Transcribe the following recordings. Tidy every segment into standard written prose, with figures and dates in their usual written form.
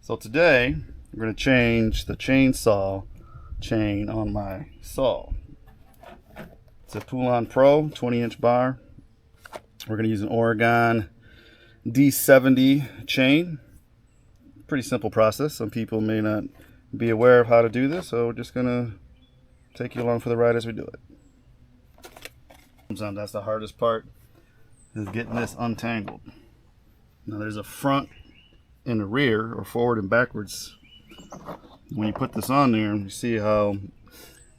So today we're going to change the chainsaw chain on my saw. It's a Poulin Pro 20-inch bar. We're going to use an Oregon D70 chain. Pretty simple process. Some people may not be aware of how to do this, so we're just going to take you along for the ride as we do it. That's the hardest part, is getting this untangled. Now there's a front and a rear, or forward and backwards. When you put this on there, you see how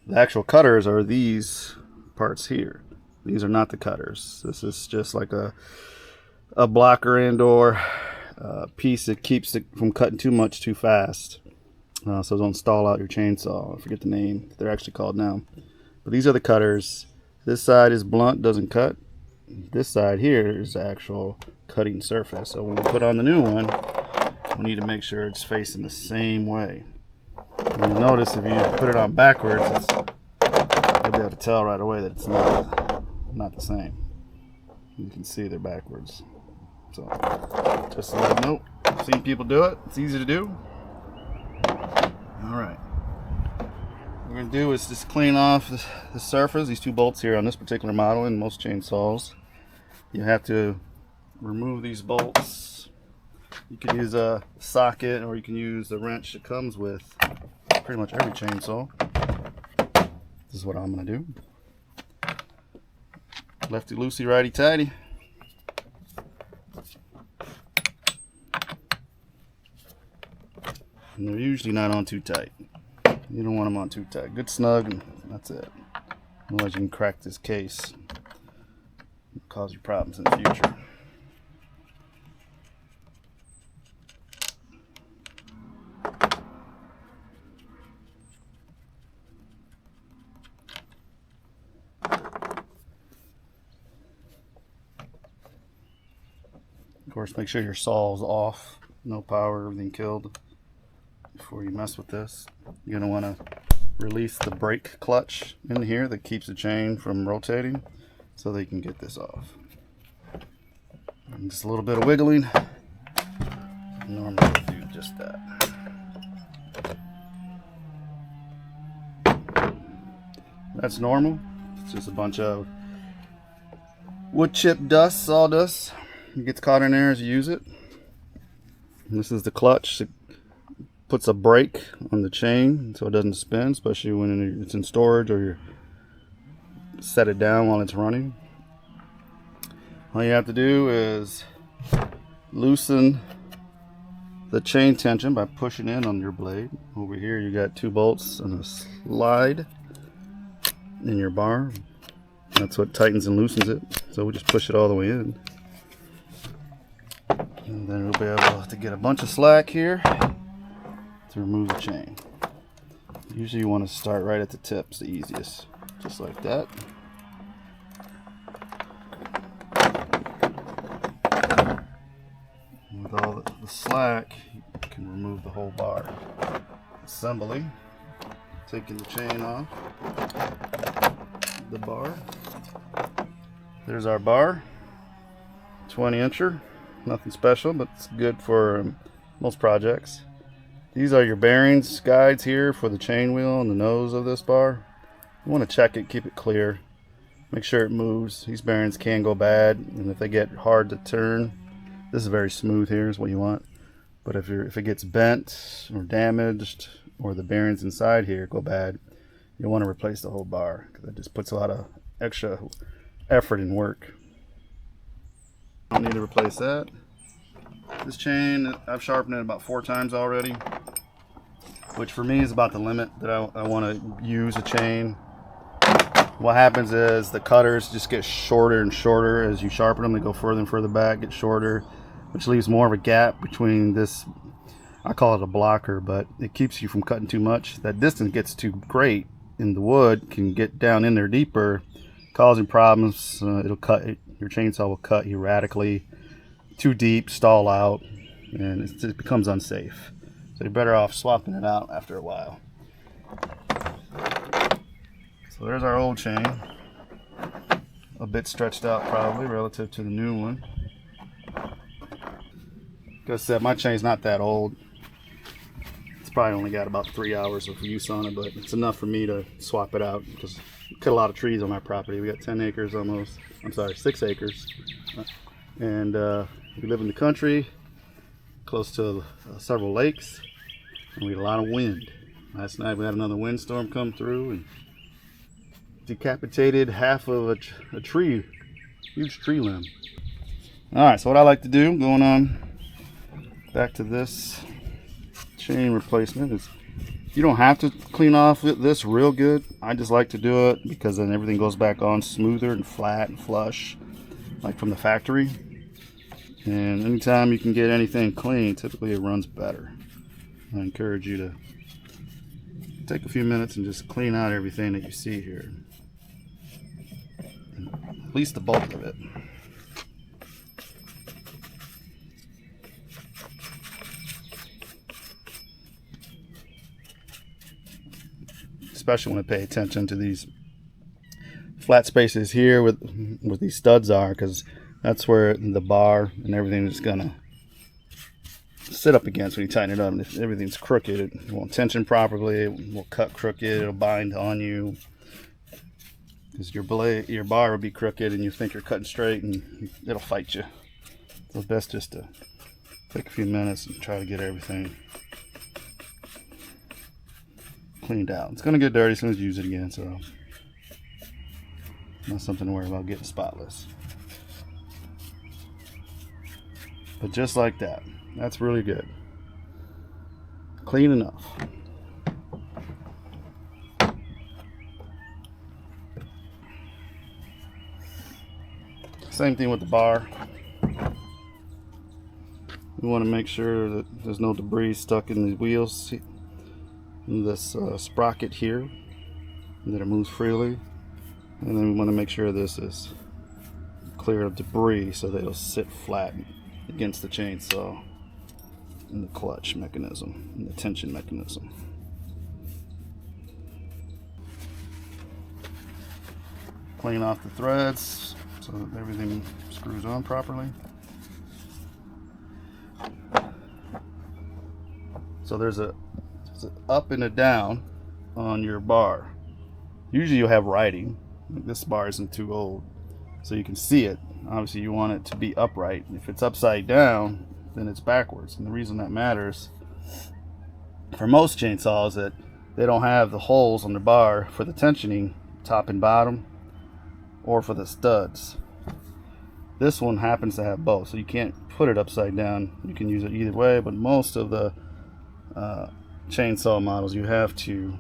the actual cutters are these parts here. These are not the cutters. This is just like a blocker and or piece that keeps it from cutting too much too fast, so don't stall out your chainsaw. I forget the name they're actually called now, but these are the cutters. This side is blunt, doesn't cut. This side here is the actual cutting surface. So when we put on the new one, we need to make sure it's facing the same way. And you'll notice if you put it on backwards, you'll be able to tell right away that it's not the same. You can see they're backwards. So just to let you know, I've seen people do it. It's easy to do. All right. What we're going to do is just clean off the surface. These two bolts here on this particular model, and most chainsaws, you have to remove these bolts. You can use a socket, or you can use the wrench that comes with pretty much every chainsaw. This is what I'm going to do. Lefty loosey, righty tighty. And they're usually not on too tight. You don't want them on too tight. Good snug, and that's it. Otherwise you can crack this case and cause you problems in the future. Of course, make sure your saw's off, no power, everything killed before you mess with this. You're going to want to release the brake clutch in here that keeps the chain from rotating, so that you can get this off. And just a little bit of wiggling. Normally we'll do just that. That's normal. It's just a bunch of wood chip dust, sawdust. It gets caught in there as you use it. And this is the clutch. It puts a brake on the chain so it doesn't spin, especially when it's in storage or you set it down while it's running. All you have to do is loosen the chain tension by pushing in on your blade. Over here you got two bolts and a slide in your bar. That's what tightens and loosens it. So we just push it all the way in. And then we'll be able to get a bunch of slack here to remove the chain. Usually you want to start right at the tips, the easiest. Just like that. And with all the slack, you can remove the whole bar. Assembly. Taking the chain off the bar. There's our bar. 20-incher. Nothing special, but it's good for most projects. These are your bearings guides here for the chain wheel and the nose of this bar. You want to check it, keep it clear, make sure it moves. These bearings can go bad, and if they get hard to turn, this is very smooth here is what you want. But if it gets bent or damaged, or the bearings inside here go bad, you'll want to replace the whole bar, because it just puts a lot of extra effort and work. Don't need to replace that. This chain, I've sharpened it about 4 times already, which for me is about the limit that I want to use a chain. What happens is the cutters just get shorter and shorter as you sharpen them. They go further and further back, get shorter, which leaves more of a gap between this. I call it a blocker, but it keeps you from cutting too much. That distance gets too great, and the wood can get down in there deeper, causing problems. It'll cut it. Your chainsaw will cut erratically, too deep, stall out, and it becomes unsafe. So you're better off swapping it out after a while. So there's our old chain. A bit stretched out probably relative to the new one. Like I said, my chain's not that old. It's probably only got about 3 hours of use on it, but it's enough for me to swap it out because we cut a lot of trees on my property. We got 10 acres almost. I'm sorry, 6 acres. And we live in the country, close to several lakes, and we had a lot of wind. Last night we had another windstorm come through and decapitated half of a tree, huge tree limb. All right, so what I like to do, going on back to this chain replacement, is you don't have to clean off this real good. I just like to do it because then everything goes back on smoother and flat and flush, like from the factory. And anytime you can get anything clean, typically it runs better. I encourage you to take a few minutes and just clean out everything that you see here, at least the bulk of it. Especially when I pay attention to these flat spaces here with these studs are, because that's where the bar and everything is gonna sit up against when you tighten it up. And if everything's crooked, it won't tension properly, it will cut crooked, it'll bind on you, because your bar will be crooked and you think you're cutting straight and it'll fight you. So it's best just to take a few minutes and try to get everything cleaned out. It's gonna get dirty as soon as you use it again, so not something to worry about getting spotless. But just like that, that's really good. Clean enough. Same thing with the bar. We want to make sure that there's no debris stuck in the wheels, in this sprocket here, and that it moves freely. And then we want to make sure this is clear of debris so that it'll sit flat against the chainsaw and the clutch mechanism and the tension mechanism. Clean off the threads so that everything screws on properly. So there's an up and a down on your bar. Usually you'll have writing. This bar isn't too old, so you can see it. Obviously you want it to be upright. If it's upside down, then it's backwards. And the reason that matters for most chainsaws is that they don't have the holes on the bar for the tensioning, top and bottom, or for the studs. This one happens to have both, so you can't put it upside down. You can use it either way, but most of the chainsaw models you have to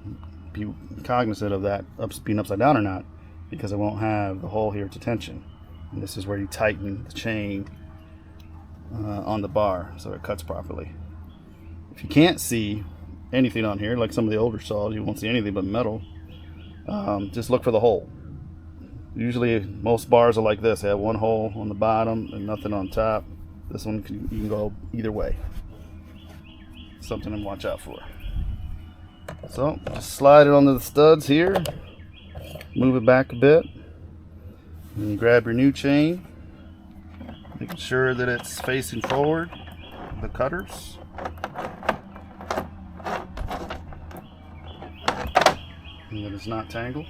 be cognizant of that being upside down or not, because it won't have the hole here to tension. And this is where you tighten the chain on the bar so it cuts properly. If you can't see anything on here, like some of the older saws, you won't see anything but metal, just look for the hole. Usually most bars are like this. They have one hole on the bottom and nothing on top. This one you can go either way. Something to watch out for. So just slide it onto the studs here, move it back a bit, and you grab your new chain, making sure that it's facing forward, the cutters. And that it's not tangled.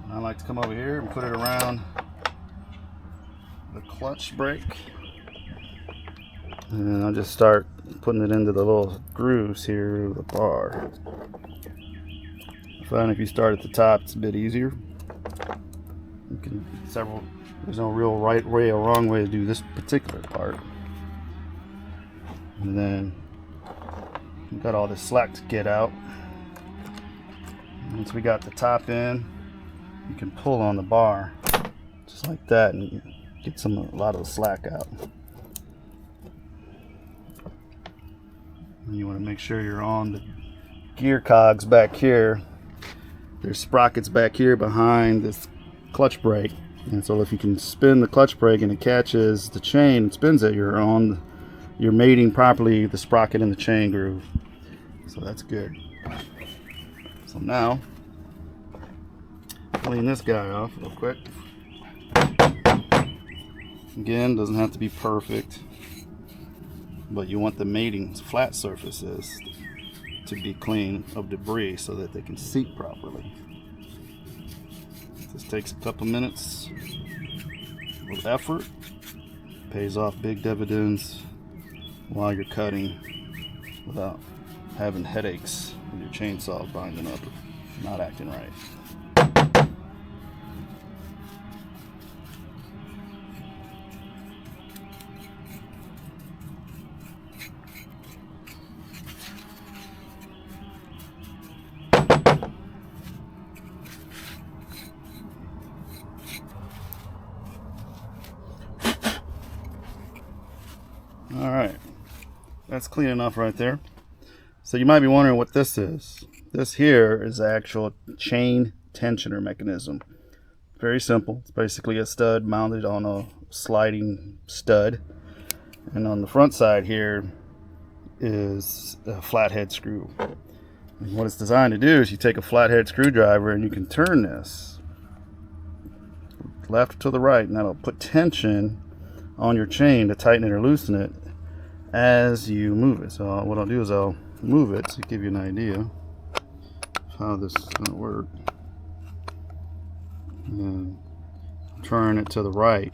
And I like to come over here and put it around the clutch brake. And I'll just start putting it into the little grooves here of the bar. I find if you start at the top, it's a bit easier. You can there's no real right way or wrong way to do this particular part. And then we've got all this slack to get out. Once we got the top in, you can pull on the bar just like that and get a lot of the slack out. And you want to make sure you're on the gear cogs back here. There's sprockets back here behind this clutch brake, and so if you can spin the clutch brake and it catches the chain and spins it, you're mating properly the sprocket in the chain groove. So that's good. So now clean this guy off real quick. Again, doesn't have to be perfect. but you want the mating flat surfaces to be clean of debris so that they can seat properly. This takes a couple minutes of effort, pays off big dividends while you're cutting without having headaches with your chainsaw binding up, not acting right. All right, that's clean enough right there. So you might be wondering what this is. This here is the actual chain tensioner mechanism. Very simple. It's basically a stud mounted on a sliding stud. And on the front side here is a flathead screw. And what it's designed to do is you take a flathead screwdriver and you can turn this left to the right, and that'll put tension on your chain to tighten it or loosen it as you move it. So what I'll do is I'll move it to give you an idea of how this is going to work. And turn it to the right.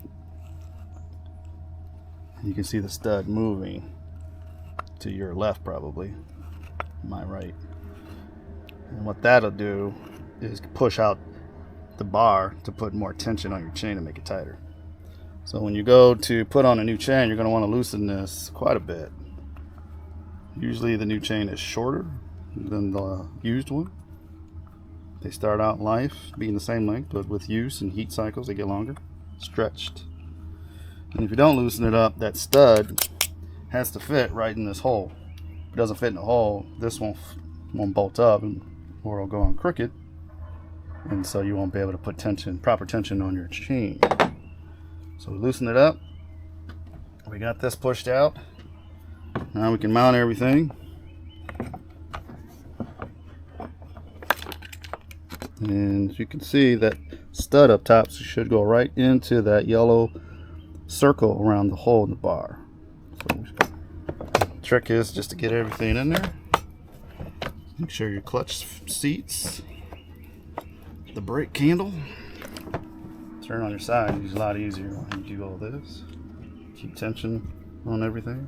You can see the stud moving to your left, probably my right. And what that'll do is push out the bar to put more tension on your chain and make it tighter. So when you go to put on a new chain, you're going to want to loosen this quite a bit. Usually the new chain is shorter than the used one. They start out in life being the same length, but with use and heat cycles they get longer, stretched. And if you don't loosen it up, that stud has to fit right in this hole. If it doesn't fit in the hole, this won't bolt up, or it'll go on crooked, and so you won't be able to put proper tension on your chain. So we loosen it up. We got this pushed out. Now we can mount everything. And as you can see, that stud up top should go right into that yellow circle around the hole in the bar. So the trick is just to get everything in there. Make sure your clutch seats, the brake handle. Turn on your side is a lot easier when you do all this. Keep tension on everything.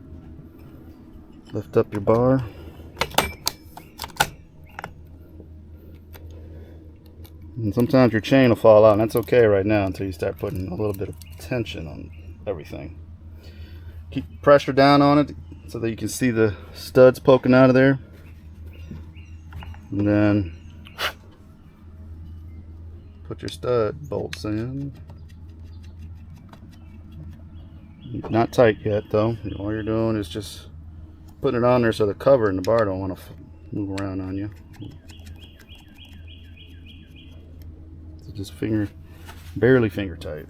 Lift up your bar. And sometimes your chain will fall out, and that's okay right now until you start putting a little bit of tension on everything. Keep pressure down on it so that you can see the studs poking out of there. And then put your stud bolts in. Not tight yet though. All you're doing is just putting it on there so the cover and the bar don't want to move around on you. So just barely finger tight.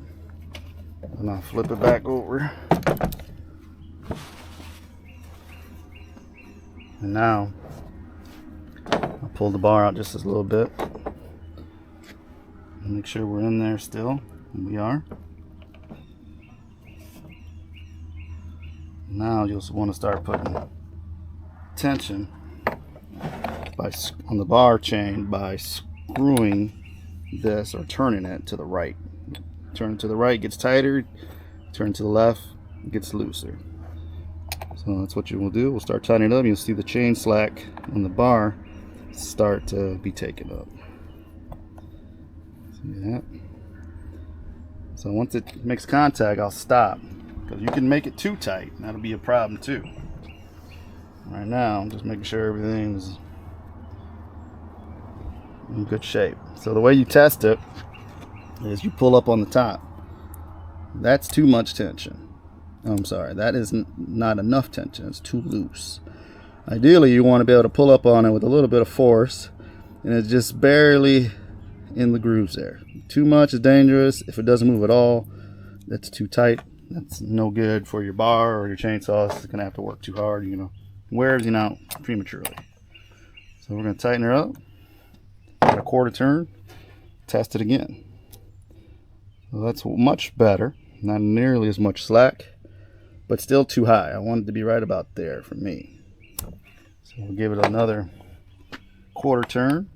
And I'll flip it back over. And now I'll pull the bar out just a little bit. Make sure we're in there still, and we are. Now you'll want to start putting tension on the bar chain by screwing this or turning it to the right. Turn it to the right, it gets tighter. Turn to the left, it gets looser. So that's what you will do. We'll start tightening it up. You'll see the chain slack on the bar start to be taken up. See that? So once it makes contact, I'll stop, because you can make it too tight, and that'll be a problem too. Right now, I'm just making sure everything's in good shape. So the way you test it is you pull up on the top. That's too much tension. I'm sorry, that is not enough tension. It's too loose. Ideally, you want to be able to pull up on it with a little bit of force, and it's just barely in the grooves there. Too much is dangerous. If it doesn't move at all, that's too tight. That's no good for your bar or your chainsaw. It's going to have to work too hard. You're going to wear everything out prematurely. So we're going to tighten her up. About a quarter turn. Test it again. So that's much better. Not nearly as much slack. but still too high. I want it to be right about there for me. So we'll give it another quarter turn.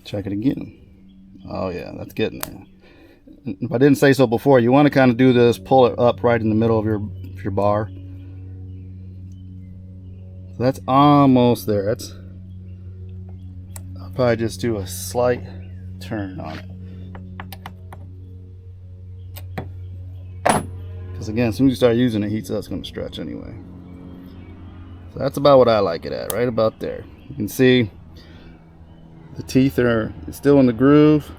Check it again. Oh yeah, that's getting there. If I didn't say so before, you want to kind of do this, pull it up right in the middle of your bar. So that's almost there. I'll probably just do a slight turn on it. Because again, as soon as you start using it, heats up, it's going to stretch anyway. So that's about what I like it at, right about there. You can see the teeth are still in the groove,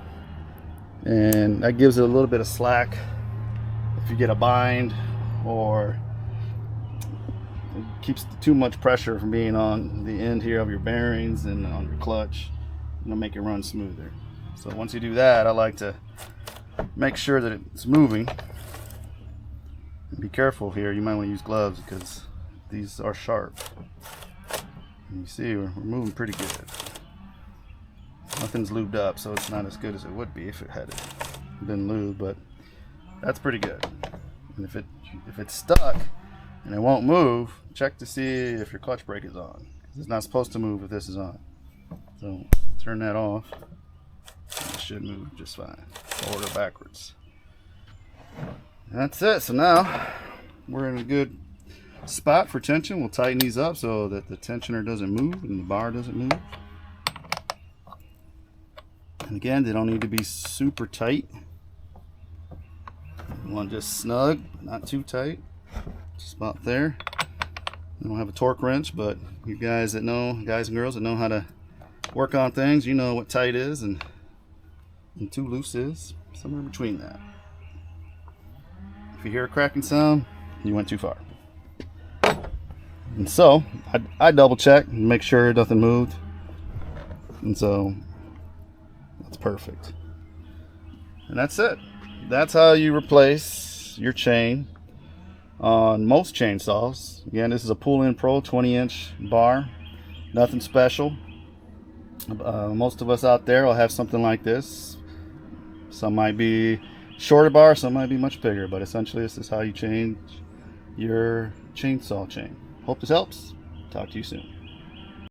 and that gives it a little bit of slack if you get a bind, or it keeps too much pressure from being on the end here of your bearings and on your clutch. It'll make it run smoother. So once you do that, I like to make sure that it's moving. Be careful here, you might want to use gloves because these are sharp. And you see we're moving pretty good. Nothing's lubed up, so it's not as good as it would be if it had been lubed, but that's pretty good. And if it's stuck and it won't move, check to see if your clutch brake is on. It's not supposed to move if this is on. So turn that off. It should move just fine, forward or backwards. That's it. So now we're in a good spot for tension. We'll tighten these up so that the tensioner doesn't move and the bar doesn't move. And again, they don't need to be super tight. You want just snug, not too tight. Just about there. I don't have a torque wrench, but you guys and girls that know how to work on things, you know what tight is and too loose is. Somewhere in between that. If you hear a cracking sound, you went too far. And so I double check and make sure nothing moved. And so that's perfect. And that's it. That's how you replace your chain on most chainsaws. Again, this is a Poulin Pro 20-inch bar. Nothing special. Most of us out there will have something like this. Some might be shorter bar, some might be much bigger, but essentially this is how you change your chainsaw chain. Hope this helps. Talk to you soon.